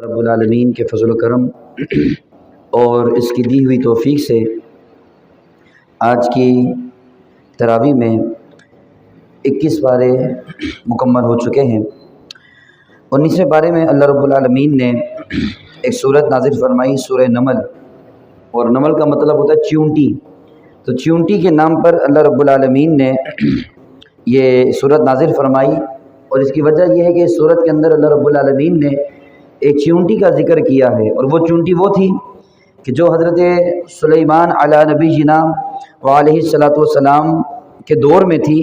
رب العالمین کے فضل و کرم اور اس کی دی ہوئی توفیق سے آج کی تراویح میں 21 پارے مکمل ہو چکے ہیں۔ 19ویں پارے میں اللہ رب العالمین نے ایک صورت نازل فرمائی، سورہ نمل، اور نمل کا مطلب ہوتا ہے چیونٹی۔ تو چیونٹی کے نام پر اللہ رب العالمین نے یہ صورت نازل فرمائی، اور اس کی وجہ یہ ہے کہ اس صورت کے اندر اللہ رب العالمین نے ایک چیونٹی کا ذکر کیا ہے، اور وہ چیونٹی وہ تھی کہ جو حضرت سلیمان علی نبی جنا علیہ الصلاۃ والسلام کے دور میں تھی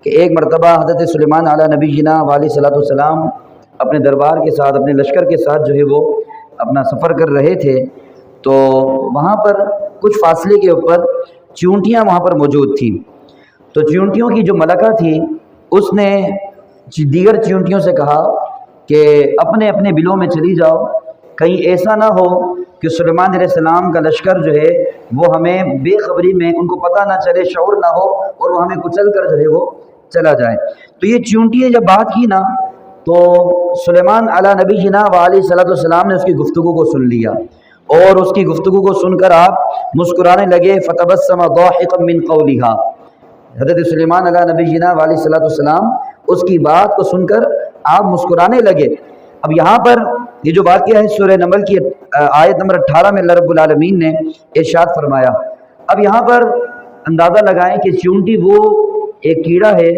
کہ ایک مرتبہ حضرت سلیمان علی نبی جنا علیہ الصلاۃ والسلام اپنے دربار کے ساتھ، اپنے لشکر کے ساتھ جو ہے وہ اپنا سفر کر رہے تھے، تو وہاں پر کچھ فاصلے کے اوپر چیونٹیاں وہاں پر موجود تھیں۔ تو چیونٹیوں کی جو ملکہ تھی اس نے دیگر چیونٹیوں سے کہا کہ اپنے اپنے بلوں میں چلی جاؤ، کہیں ایسا نہ ہو کہ سلیمان علیہ السلام کا لشکر جو ہے وہ ہمیں بے خبری میں، ان کو پتہ نہ چلے، شعور نہ ہو، اور وہ ہمیں کچل کر جو ہے وہ چلا جائے۔ تو یہ چیونٹی نے جب بات کی نا، تو سلیمان علی نبی جنا علیہ الصلوۃ والسلام نے اس کی گفتگو کو سن لیا، اور اس کی گفتگو کو سن کر آپ مسکرانے لگے۔ فتبسم ضاحکا من قولها، حضرت سلیمان علی نبی جنا علیہ الصلوۃ والسلام اس کی بات کو سن کر آپ مسکرانے لگے۔ اب یہاں پر یہ جو واقعہ ہے سورہ نمل کی آیت نمبر 18 میں اللہ رب العالمین نے ارشاد فرمایا۔ اب یہاں پر اندازہ لگائیں کہ چیونٹی وہ ایک کیڑا ہے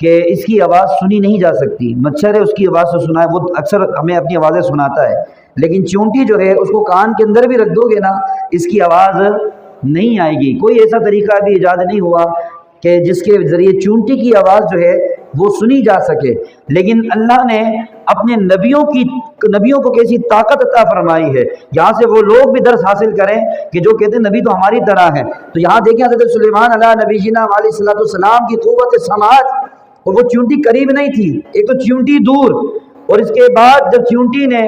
کہ اس کی آواز سنی نہیں جا سکتی۔ مچھر ہے، اس کی آواز تو سنا ہے، وہ اکثر ہمیں اپنی آوازیں سناتا ہے، لیکن چیونٹی جو ہے اس کو کان کے اندر بھی رکھ دو گے نا، اس کی آواز نہیں آئے گی۔ کوئی ایسا طریقہ بھی ایجاد نہیں ہوا کہ جس کے ذریعے چیونٹی کی آواز جو ہے وہ سنی جا سکے، لیکن اللہ نے اپنے نبیوں کو کیسی طاقت عطا فرمائی ہے۔ یہاں سے وہ لوگ بھی درس حاصل کریں کہ جو کہتے ہیں نبی تو ہماری طرح ہے۔ تو یہاں دیکھیں حضرت سلیمان علیہ نبی جنا علیہ الصلوۃ والسلام کی قوت سماعت، اور وہ چیونٹی قریب نہیں تھی، ایک تو چیونٹی دور، اور اس کے بعد جب چیونٹی نے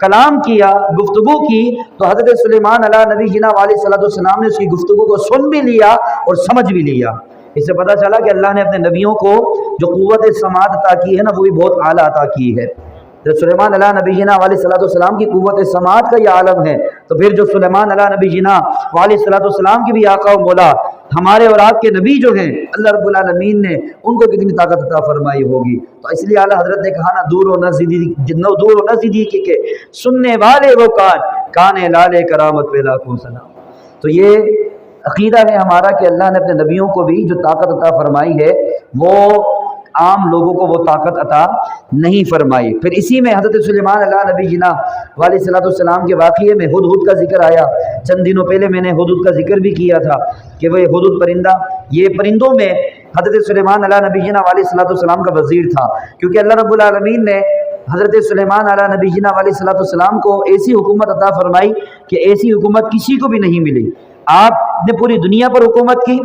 کلام کیا، گفتگو کی، تو حضرت سلیمان علیہ نبی جنا علیہ الصلوۃ والسلام نے اس کی گفتگو کو سن بھی لیا اور سمجھ بھی لیا۔ اس سے پتہ چلا کہ اللہ نے اپنے نبیوں کو جو قوت سماعت عطا کی ہے نا، وہ بھی بہت اعلیٰ عطا کی ہے۔ جب سلیمان علیہ نبی جنا علیہ الصلوۃ والسلام کی قوت سماعت کا یہ عالم ہے، تو پھر جو سلیمان علیہ نبی جنا علیہ الصلوۃ والسلام کی بھی آقا و مولا، ہمارے اور آپ کے نبی جو ہیں، اللہ رب العالمین نے ان کو کتنی طاقت عطا فرمائی ہوگی۔ تو اس لیے اعلیٰ حضرت نے کہا نا، دور و نزدیکی کے سننے والے وہ کان لالے کرامت پہ لاکھوں سلام۔ تو یہ عقیدہ ہے ہمارا کہ اللہ نے اپنے نبیوں کو بھی جو طاقت عطا فرمائی ہے، وہ عام لوگوں کو وہ طاقت عطا نہیں فرمائی۔ پھر اسی میں حضرت سلیمان علیہ نبی جنا علیہ الصلوۃ والسلام کے واقعے میں ہدہد کا ذکر آیا۔ چند دنوں پہلے میں نے ہدہد کا ذکر بھی کیا تھا کہ وہ ہدہد پرندہ، یہ پرندوں میں حضرت سلیمان علیہ نبی جنا علیہ الصلوۃ والسلام کا وزیر تھا، کیونکہ اللہ رب العالمین نے حضرت سلیمان علیہ نبی جنا علیہ الصلوۃ والسلام کو ایسی حکومت عطا فرمائی کہ ایسی حکومت کسی کو بھی نہیں ملی۔ آپ نے پوری دنیا پر حکومت کی،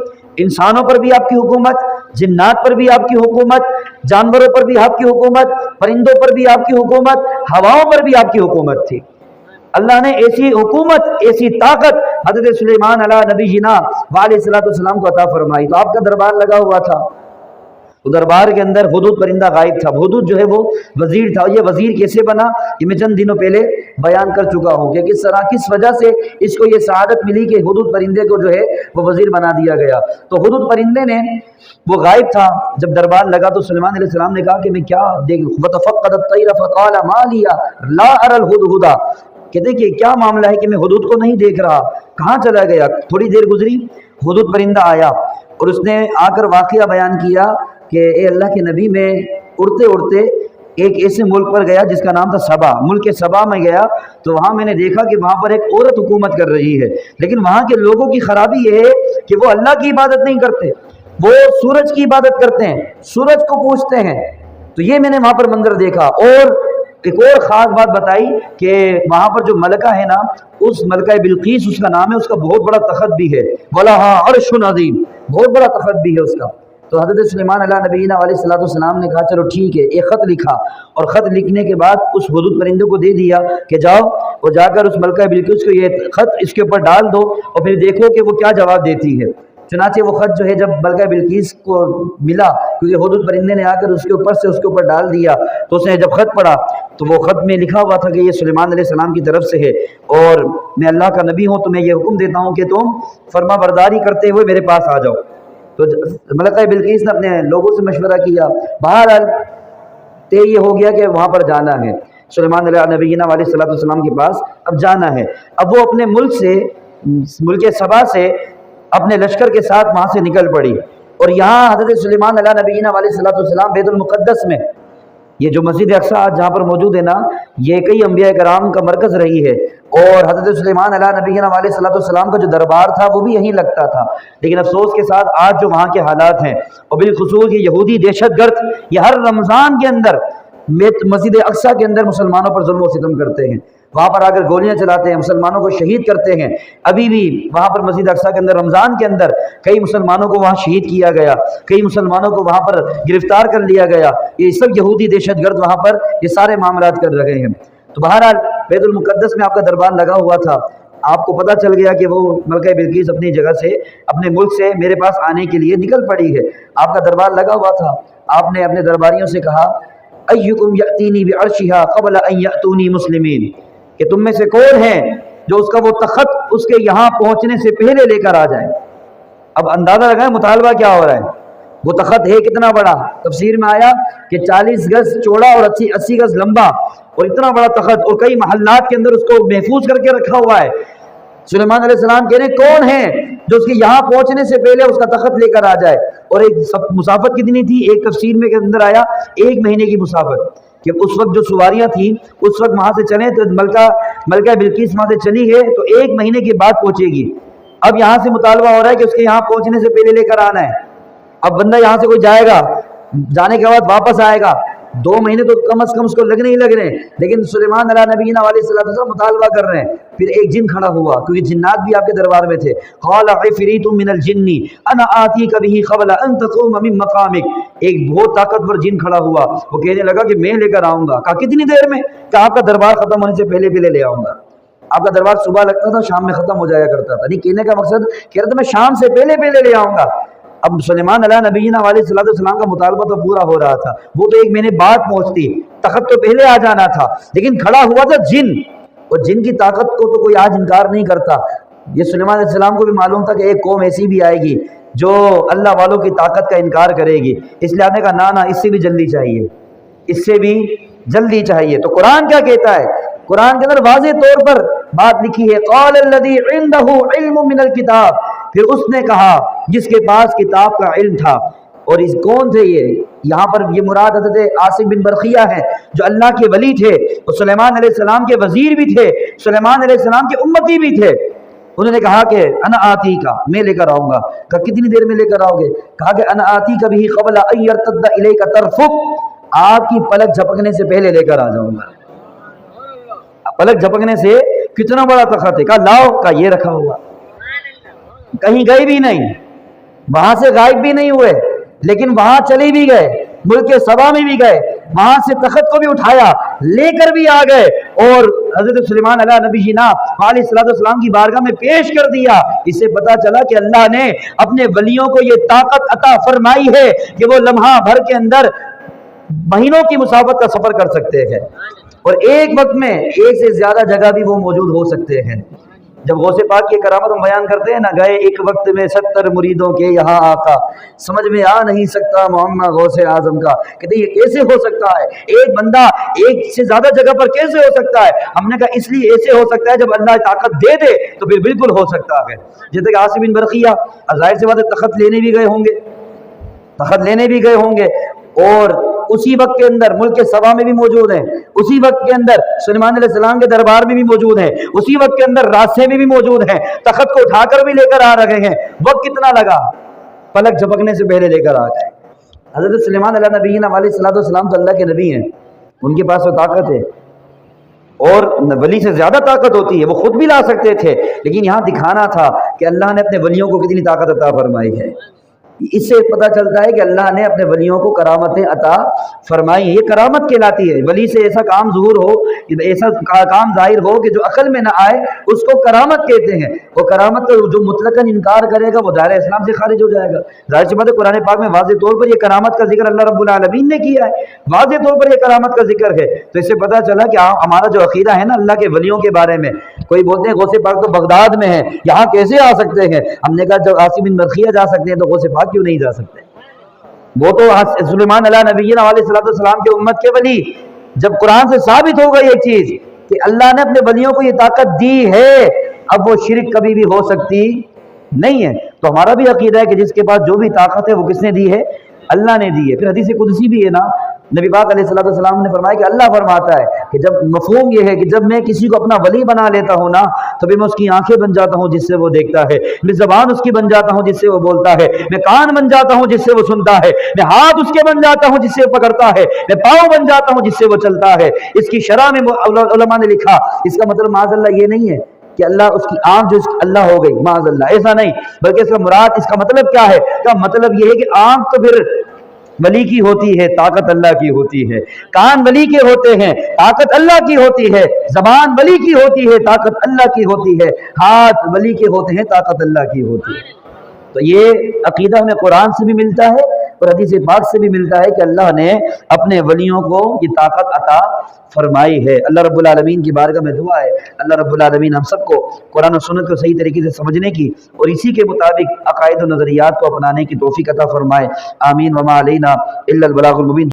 انسانوں پر بھی آپ کی حکومت، جنات پر بھی آپ کی حکومت، جانوروں پر بھی آپ کی حکومت، پرندوں پر بھی آپ کی حکومت، ہواؤں پر بھی آپ کی حکومت تھی۔ اللہ نے ایسی حکومت، ایسی طاقت حضرت سلیمان علیہ نبی جنا علیہ الصلوۃ والسلام کو عطا فرمائی۔ تو آپ کا دربار لگا ہوا تھا، وہ دربار کے اندر ہدہد پرندہ غائب تھا۔ ہدہد جو ہے وہ وزیر تھا۔ یہ وزیر کیسے بنا، یہ میں چند دنوں پہلے بیان کر چکا ہوں کہ کس طرح، کس وجہ سے اس کو یہ سعادت ملی کہ ہدہد پرندے کو جو ہے وہ وزیر بنا دیا گیا۔ تو ہدہد پرندے نے، وہ غائب تھا، جب دربار لگا تو سلیمان علیہ السلام نے کہا کہ میں کیا دیکھ، وَتَفَقَّدَ الطَّيْرَ فَقَالَ مَا لِيَ لَا أَرَى الْهُدْهُدَ، کہ دیکھیے کیا معاملہ ہے کہ میں ہدہد کو نہیں دیکھ رہا، کہاں چلا گیا۔ تھوڑی دیر گزری، ہدہد پرندہ آیا، اور اس نے آ کر واقعہ بیان کیا کہ اے اللہ کے نبی، میں اڑتے اڑتے ایک ایسے ملک پر گیا جس کا نام تھا سبا۔ ملک سبا میں گیا تو وہاں میں نے دیکھا کہ وہاں پر ایک عورت حکومت کر رہی ہے، لیکن وہاں کے لوگوں کی خرابی یہ ہے کہ وہ اللہ کی عبادت نہیں کرتے، وہ سورج کی عبادت کرتے ہیں، سورج کو پوجتے ہیں۔ تو یہ میں نے وہاں پر منظر دیکھا۔ اور ایک اور خاص بات بتائی کہ وہاں پر جو ملکہ ہے نا، اس ملکہ بلقیس اس کا نام ہے، اس کا بہت بڑا تخت بھی ہے، وَلَهَا عَرْشٌ عَظِيمٌ، بہت بڑا تخت بھی ہے اس کا۔ تو حضرت سلیمان علیہ نبی علیہ الصلوۃ والسلام نے کہا چلو ٹھیک ہے، ایک خط لکھا، اور خط لکھنے کے بعد اس ہدہد پرندے کو دے دیا کہ جاؤ اور جا کر اس ملکہ بلقیس کو یہ خط اس کے اوپر ڈال دو، اور پھر دیکھو کہ وہ کیا جواب دیتی ہے۔ چنانچہ وہ خط جو ہے جب ملکہ بلقیس کو ملا، کیونکہ ہدہد پرندے نے آ کر اس کے اوپر سے اس کے اوپر ڈال دیا، تو اس نے جب خط پڑھا تو وہ خط میں لکھا ہوا تھا کہ یہ سلیمان علیہ السلام کی طرف سے ہے، اور میں اللہ کا نبی ہوں، تو میں یہ حکم دیتا ہوں کہ تم فرما برداری کرتے ہوئے میرے پاس آ جاؤ۔ تو ملکہ بلقیس نے اپنے لوگوں سے مشورہ کیا، بہرحال طے یہ ہو گیا کہ وہاں پر جانا ہے، سلیمان علیہ نبینا علیہ الصلوۃ والسلام کے پاس اب جانا ہے۔ اب وہ اپنے ملک سبا سے اپنے لشکر کے ساتھ وہاں سے نکل پڑی، اور یہاں حضرت سلیمان علیہ نبینا علیہ الصلوۃ والسلام بیت المقدس میں، یہ جو مسجد اقصی آج جہاں پر موجود ہے نا، یہ کئی انبیاء کرام کا مرکز رہی ہے، اور حضرت سلیمان علیہ نبینا علیہ الصلوۃ والسلام کا جو دربار تھا وہ بھی یہیں لگتا تھا۔ لیکن افسوس کے ساتھ آج جو وہاں کے حالات ہیں، اور بالخصوص یہ یہودی دہشت گرد، یہ ہر رمضان کے اندر مسجد اقصی کے اندر مسلمانوں پر ظلم و ستم کرتے ہیں، وہاں پر آ کر گولیاں چلاتے ہیں، مسلمانوں کو شہید کرتے ہیں۔ ابھی بھی وہاں پر مسجد اقصی کے اندر رمضان کے اندر کئی مسلمانوں کو وہاں شہید کیا گیا، کئی مسلمانوں کو وہاں پر گرفتار کر لیا گیا۔ یہ سب یہودی دہشت گرد وہاں پر یہ سارے معاملات کر رہے ہیں۔ تو بہرحال بیت المقدس میں آپ کا دربار لگا ہوا تھا، آپ کو پتہ چل گیا کہ وہ ملکہ بلقیس اپنی جگہ سے، اپنے ملک سے میرے پاس آنے کے لیے نکل پڑی ہے۔ آپ کا دربار لگا ہوا تھا، آپ نے اپنے درباریوں سے کہا، ایکم یأتینی بعرشہا قبل ان یأتونی مسلمین، کہ تم میں سے کون ہے جو اس کا وہ تخت اس کے یہاں پہنچنے سے پہلے لے کر آ جائے۔ اب اندازہ لگائیں مطالبہ کیا ہو رہا ہے، وہ تخت ہے کتنا بڑا، تفسیر میں آیا کہ 40 گز چوڑا اور 80 گز لمبا، اور اتنا بڑا تخت، اور کئی محلات کے اندر اس کو محفوظ کر کے رکھا ہوا ہے۔ سلیمان علیہ السلام کہنے کون ہے جو اس کے یہاں پہنچنے سے پہلے اس کا تخت لے کر آ جائے۔ اور ایک مسافت کتنی تھی، ایک تفسیر میں کے اندر آیا 1 مہینے کی مسافت، کہ اس وقت جو سواریاں تھیں اس وقت وہاں سے چلیں تو ملکہ بلقیس وہاں سے چلی ہے تو 1 مہینے کے بعد پہنچے گی۔ اب یہاں سے مطالبہ ہو رہا ہے کہ اس کے یہاں پہنچنے سے پہلے لے کر آنا ہے۔ اب بندہ یہاں سے کوئی جائے گا، جانے کے بعد واپس آئے گا، 2 مہینے تو کم از کم اس کو لگنے ہی لگ رہے ہیں، لیکن سلیمان علیہ نبینا علیہ الصلوۃ والسلام مطالبہ کر رہے ہیں۔ پھر ایک جن کھڑا ہوا، کیونکہ جنات بھی آپ کے دربار میں تھے، قال عفریت من الجن انا آتیک به قبل ان تقوم من مقامک، ایک بہت طاقتور جن کھڑا ہوا، وہ کہنے لگا کہ میں لے کر آؤں گا۔ کہا کتنی دیر میں؟ کہ آپ کا دربار ختم ہونے سے پہلے لے آؤں گا۔ آپ کا دربار صبح لگتا تھا، شام میں ختم ہو جایا کرتا تھا، نہیں کہنے کا مقصد کہہ رہا تھا میں شام سے پہلے لے آؤں گا۔ اب سلیمان علیہ نبینا علیہ الصلوۃ والسلام کا مطالبہ تو پورا ہو رہا تھا، وہ تو 1 مہینے بعد پہنچتی، تخت تو پہلے آ جانا تھا، لیکن کھڑا ہوا تھا جن، اور جن کی طاقت کو تو کوئی آج انکار نہیں کرتا۔ یہ سلیمان علیہ السلام کو بھی معلوم تھا کہ ایک قوم ایسی بھی آئے گی جو اللہ والوں کی طاقت کا انکار کرے گی، اس لیے آپ نے کہا نا اس سے بھی جلدی چاہیے، اس سے بھی جلدی چاہیے۔ تو قرآن کیا کہتا ہے؟ قرآن کے اندر واضح طور پر بات لکھی ہے، قال الذی عنده علم من الکتاب، پھر اس نے کہا جس کے پاس کتاب کا علم تھا۔ اور اس کون تھے یہ؟ یہاں پر یہ مراد حضرت عاصم بن برقیہ ہے جو اللہ کے ولی تھے، اور سلیمان علیہ السلام کے وزیر بھی تھے، سلیمان علیہ السلام کے امتی بھی تھے۔ انہوں نے کہا کہ انا آتی کا، میں لے کر آؤں گا۔ کہا کتنی دیر میں لے کر آؤ گے؟ کہا کہ انا آتی کا بھی قبل ان یرتد الیک طرفک، آپ کی پلک جھپکنے سے پہلے لے کر آ جاؤں گا۔ پلک جھپکنے سے کتنا بڑا تخت ہے؟ کہا لاؤ، کہا یہ رکھا ہوا، کہیں گئے بھی نہیں، وہاں سے غائب بھی نہیں ہوئے، لیکن وہاں چلے بھی گئے، ملک سبا میں بھی گئے، وہاں سے تخت کو بھی اٹھایا، لے کر بھی آ گئے، اور حضرت سلیمان علیہ نبی جینا علیہ السلام کی بارگاہ میں پیش کر دیا۔ اس سے پتا چلا کہ اللہ نے اپنے ولیوں کو یہ طاقت عطا فرمائی ہے کہ وہ لمحہ بھر کے اندر مہینوں کی مسافت کا سفر کر سکتے ہیں، اور ایک وقت میں 1 سے زیادہ جگہ بھی وہ موجود ہو سکتے ہیں۔ جب غوث پاک کی کرامت ہم بیان کرتے ہیں نا، گئے ایک وقت میں 70 مریدوں کے یہاں آقا، سمجھ میں آ نہیں سکتا معاملہ غوث اعظم کا، کہتے یہ کیسے ہو سکتا ہے؟ ایک بندہ 1 سے زیادہ جگہ پر کیسے ہو سکتا ہے؟ ہم نے کہا اس لیے ایسے ہو سکتا ہے جب اللہ طاقت دے دے تو پھر بالکل ہو سکتا ہے۔ جیسے کہ عاصم بن برقیہ ظاہر سی بات ہے تخت لینے بھی گئے ہوں گے، اور اسی وقت کے اندر ملک سبا میں بھی موجود ہیں، اسی وقت کے اندر سلیمان علیہ السلام کے دربار میں بھی موجود ہیں، اسی وقت کے اندر راستے میں بھی موجود ہیں، تخت کو اٹھا کر بھی لے کر آ رہے ہیں۔ وقت کتنا لگا؟ پلک جھپکنے سے پہلے لے کر آ گئے۔ حضرت سلیمان علیہ نبینا علیہ السلام تو اللہ کے نبی ہیں، ان کے پاس وہ طاقت ہے، اور ولی سے زیادہ طاقت ہوتی ہے، وہ خود بھی لا سکتے تھے، لیکن یہاں دکھانا تھا کہ اللہ نے اپنے ولیوں کو کتنی طاقت عطا فرمائی ہے۔ اس سے پتہ چلتا ہے کہ اللہ نے اپنے ولیوں کو کرامتیں عطا فرمائی ہیں۔ یہ کرامت کہلاتی ہے، ولی سے ایسا کام ظہور ہو، ایسا کام ظاہر ہو کہ جو عقل میں نہ آئے، اس کو کرامت کہتے ہیں۔ وہ کرامت کا جو مطلقاً انکار کرے گا وہ دائرہ اسلام سے خارج ہو جائے گا۔ ظاہر سی بات ہے، قرآن پاک میں واضح طور پر یہ کرامت کا ذکر اللہ رب العالمین نے کیا ہے، واضح طور پر یہ کرامت کا ذکر ہے۔ تو اس سے پتہ چلا کہ ہمارا جو عقیدہ ہے نا اللہ کے ولیوں کے بارے میں، کوئی بولتے ہیں غوث پاک تو بغداد میں ہے، یہاں کیسے آ سکتے ہیں؟ ہم نے کہا جب عاصم بن مرخیہ جا سکتے ہیں تو غوث پاک کیوں نہیں جا سکتے؟ وہ تو سلیمان علیہ نبینا علیہ السلام کے امت کے ولی، جب قرآن سے ثابت ہوگا یہ چیز کہ اللہ نے اپنے ولیوں کو یہ طاقت دی ہے، اب وہ شرک کبھی بھی ہو سکتی نہیں ہے۔ تو ہمارا بھی عقیدہ ہے کہ جس کے پاس جو بھی طاقت ہے وہ کس نے دی ہے؟ اللہ نے دی ہے۔ پھر حدیث قدسی بھی ہے نا، نبی پاک علیہ السلام نے فرمایا کہ اللہ فرماتا ہے کہ جب مفہوم یہ ہے کہ جب میں کسی کو اپنا ولی بنا لیتا ہوں نا تو بھی میں اس کی آنکھیں بن جاتا ہوں جس سے وہ دیکھتا ہے، میں زبان اس کی بن جاتا ہوں جس سے وہ بولتا ہے، میں کان بن جاتا ہوں جس سے وہ سنتا ہے، میں ہاتھ اس کے بن جاتا ہوں جس سے وہ پکڑتا ہے، میں پاؤں بن جاتا ہوں جس سے وہ چلتا ہے۔ اس کی شرح میں علماء نے لکھا، اس کا مطلب معاذ اللہ یہ نہیں ہے کہ اللہ اس کی آنکھ جو اللہ ہو گئی، معاذ اللہ ایسا نہیں، بلکہ اس کا مراد، اس کا مطلب کیا ہے؟ اس کا مطلب یہ ہے کہ آنکھ تو پھر ولی کی ہوتی ہے، طاقت اللہ کی ہوتی ہے، کان ولی کے ہوتے ہیں، طاقت اللہ کی ہوتی ہے، زبان ولی کی ہوتی ہے، طاقت اللہ کی ہوتی ہے، ہاتھ ولی کے ہوتے ہیں، طاقت اللہ کی ہوتی ہے۔ تو یہ عقیدہ ہمیں قرآن سے بھی ملتا ہے اور حدیث پاک سے بھی ملتا ہے کہ اللہ نے اپنے ولیوں کو یہ طاقت عطا فرمائی ہے۔ اللہ رب العالمین کی بارگاہ میں دعا ہے اللہ رب العالمین ہم سب کو قرآن و سنت کو صحیح طریقے سے سمجھنے کی اور اسی کے مطابق عقائد و نظریات کو اپنانے کی توفیق عطا فرمائے، آمین۔ وما علینا الا البلاغ المبین۔